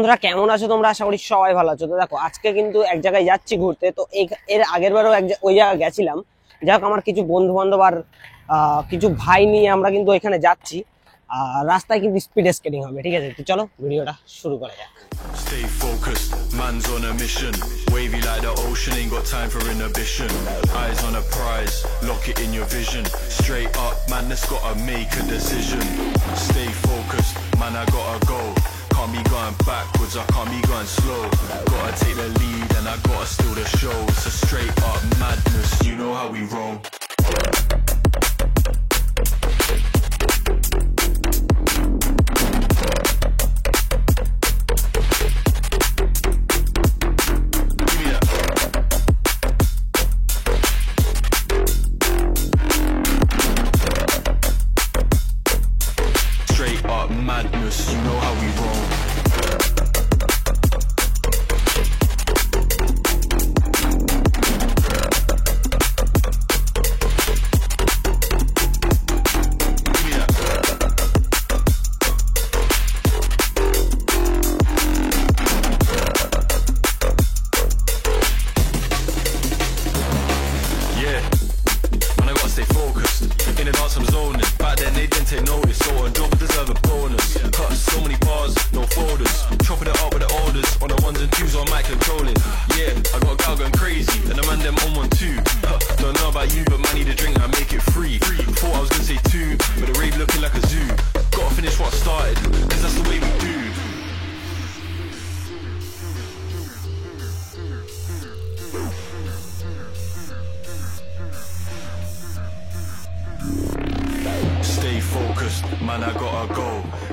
বন্ধুরা কেমন আছো তোমরা? আশা করি সবাই ভালো আছো। তো দেখো আজকে কিন্তু এক জায়গায় যাচ্ছি ঘুরতে। তো এর আগের বারও ওই জায়গায় গেছিলাম। যাক আমার কিছু বন্ধু বান্ধব আর কিছু ভাই নিয়ে আমরা কিন্তু এখানে যাচ্ছি। রাস্তায় কিন্তু স্পিড স্কেটিং হবে, ঠিক আছে? তো চলো ভিডিওটা শুরু করা যাক। Stay focused, man's on a mission. Wavy like the ocean, ain't got time for inhibition. Eyes on a prize, lock it in your vision. Straight up, man, that's gotta make a decision. Stay focused, man, I gotta go. Can't be going backwards, I can't be going slow. Gotta take the lead and I gotta steal the show. It's a straight up madness, you know how we roll. Madness, you know how we roll. Yeah, man, I gotta stay focused. In the dance I'm zoning. Back then they didn't take notice, so a job deserve a bonus. Cut so many bars, no folders. Chopping it up with the orders. On the ones and twos on mic controlling. Yeah, I got a gal going crazy, and the man them on 1-2. Don't know about you, but man need a drink and make it free. Thought I was gonna say 2, but the rave looking like a zoo. Gotta finish what I started, cause that's the way we do. Stay focused, man, I gotta go.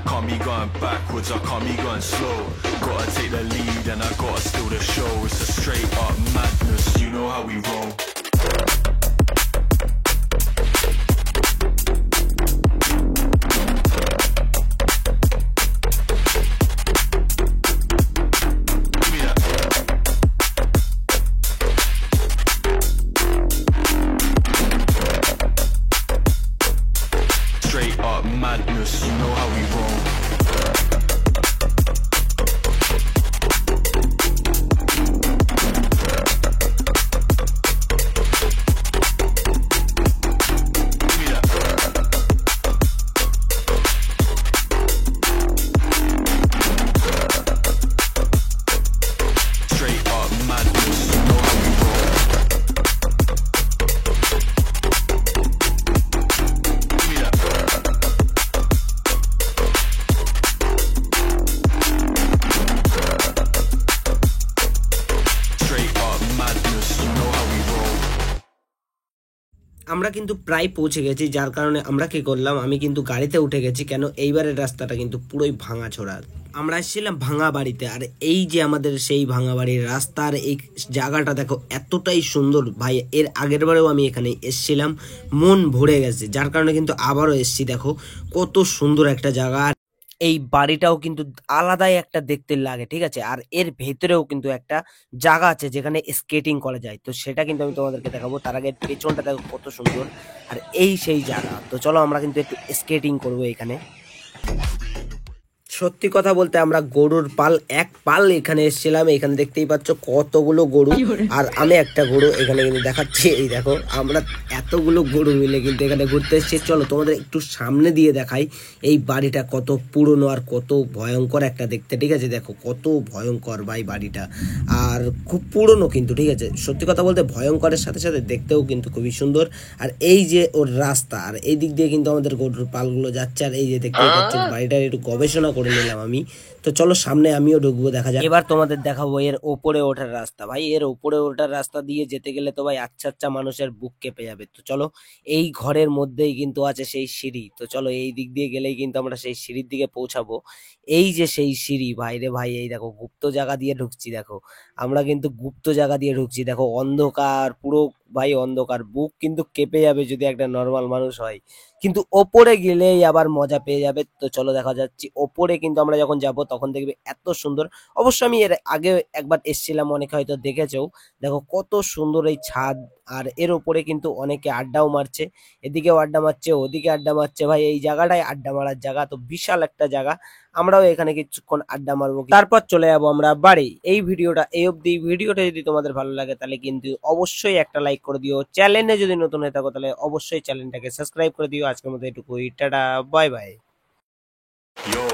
Can't be going backwards, I can't be going slow. Gotta take the lead and I gotta steal the show. It's a straight up madness, you know how we roll. Straight up madness, you know how we roll. Straight up madness, you know how we roll. আমরা কিন্তু প্রায় পৌঁছে গেছি, যার কারণে আমরা কি করলাম, আমি কিন্তু গাড়িতে উঠে গেছি। কেন এইবারের রাস্তাটা কিন্তু পুরোই ভাঙাচোরা। আমরা এসেছিলাম ভাঙা বাড়িতে, আর এই যে আমাদের সেই ভাঙা বাড়ির রাস্তার এই জায়গাটা দেখো এতটাই সুন্দর ভাই। এর আগের বারেও আমি এখানে এসেছিলাম, মন ভরে গেছে, যার কারণে কিন্তু আবারও এসেছি। দেখো কত সুন্দর একটা জায়গা। এই বাড়িটাও কিন্তু আলাদাই একটা দেখতে লাগে, ঠিক আছে? আর এর ভেতরেও কিন্তু একটা জায়গা আছে যেখানে স্কেটিং করা যায়। তো সেটা কিন্তু আমি তোমাদেরকে দেখাবো। তার আগে পেছনটা দেখো কত সুন্দর, আর এই সেই জায়গা। তো চলো আমরা কিন্তু একটু স্কেটিং করবো এখানে। সত্যি কথা বলতে আমরা গরুর এক পাল এখানে এসেছিলাম। এখানে দেখতেই পাচ্ছ কতগুলো গরু, আর আমি একটা গরু এখানে কিন্তু দেখাচ্ছি। এই দেখো আমরা এতগুলো গরু মিলে কিন্তু এখানে ঘুরতে এসেছি। চলো তোমাদের একটু সামনে দিয়ে দেখাই এই বাড়িটা কত পুরনো আর কত ভয়ঙ্কর একটা দেখতে, ঠিক আছে? দেখো কত ভয়ঙ্কর ভাই বাড়িটা, আর খুব পুরনো কিন্তু, ঠিক আছে? সত্যি কথা বলতে ভয়ঙ্করের সাথে সাথে দেখতেও কিন্তু খুবই সুন্দর। আর এই যে ওর রাস্তা, আর এই দিক দিয়ে কিন্তু আমাদের গরুর পালগুলো যাচ্ছে। আর এই যে দেখতেই পাচ্ছেন বাড়িটার একটু গবেষণা করে নিলাম আমি। তো চলো সামনে আমিও ঢুকবো, দেখা যাক। এবার তোমাদের দেখাবো এর ওপরে ওঠার রাস্তা। ভাই এর ওপরে ওঠার রাস্তা দিয়ে যেতে গেলে তো ভাই আচ্ছা আচ্ছা মানুষের বুক কেঁপে যাবে। তো চলো এই ঘরের মধ্যেই কিন্তু আছে সেই সিঁড়ি। তো চলো এই দিক দিয়ে গেলেই কিন্তু আমরা সেই সিঁড়ির দিকে পৌঁছাবো। এই যে সেই সিঁড়ি ভাই রে ভাই, এই দেখো গুপ্ত জায়গা দিয়ে ঢুকছি। দেখো আমরা কিন্তু গুপ্ত জায়গা দিয়ে ঢুকছি। দেখো অন্ধকার পুরো ভাই অন্ধকার, বুক কিন্তু কেঁপে যাবে যদি একটা নর্মাল মানুষ হয়, কিন্তু ওপরে গেলেই আবার মজা পেয়ে যাবে। তো চলো দেখা যাচ্ছে ওপরে, কিন্তু আমরা যখন যাব তখন দেখবে এত সুন্দর। অবশ্য আমি এর আগে একবার এসেছিলাম, অনেকে হয়তো দেখেছো। দেখো কত সুন্দর এই ছাদ, আর এর উপরে কিন্তু অনেকে আড্ডাও মারছে, এদিকেও আড্ডা মারছে, ওদিকে আড্ডা মারছে। ভাই এই জায়গাটাই আড্ডা মারার জায়গা, তো বিশাল একটা জায়গা। আমরাও এখানে কিছুক্ষণ আড্ডা মারবো, তারপর চলে যাবো আমরা বাড়ি। এই ভিডিওটা এই অবধি। ভিডিওটা যদি তোমাদের ভালো লাগে তাহলে কিন্তু অবশ্যই একটা লাইক করে দিও। চ্যানেলে যদি নতুন হয়ে থাকো তাহলে অবশ্যই চ্যানেলটাকে সাবস্ক্রাইব করে দিও। আজকের মতো এটুকুই, tata, bye bye. Yo,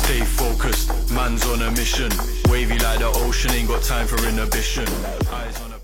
stay focused, man's on a mission. Wavy like the ocean, ain't got time for inhibition. Eyes on a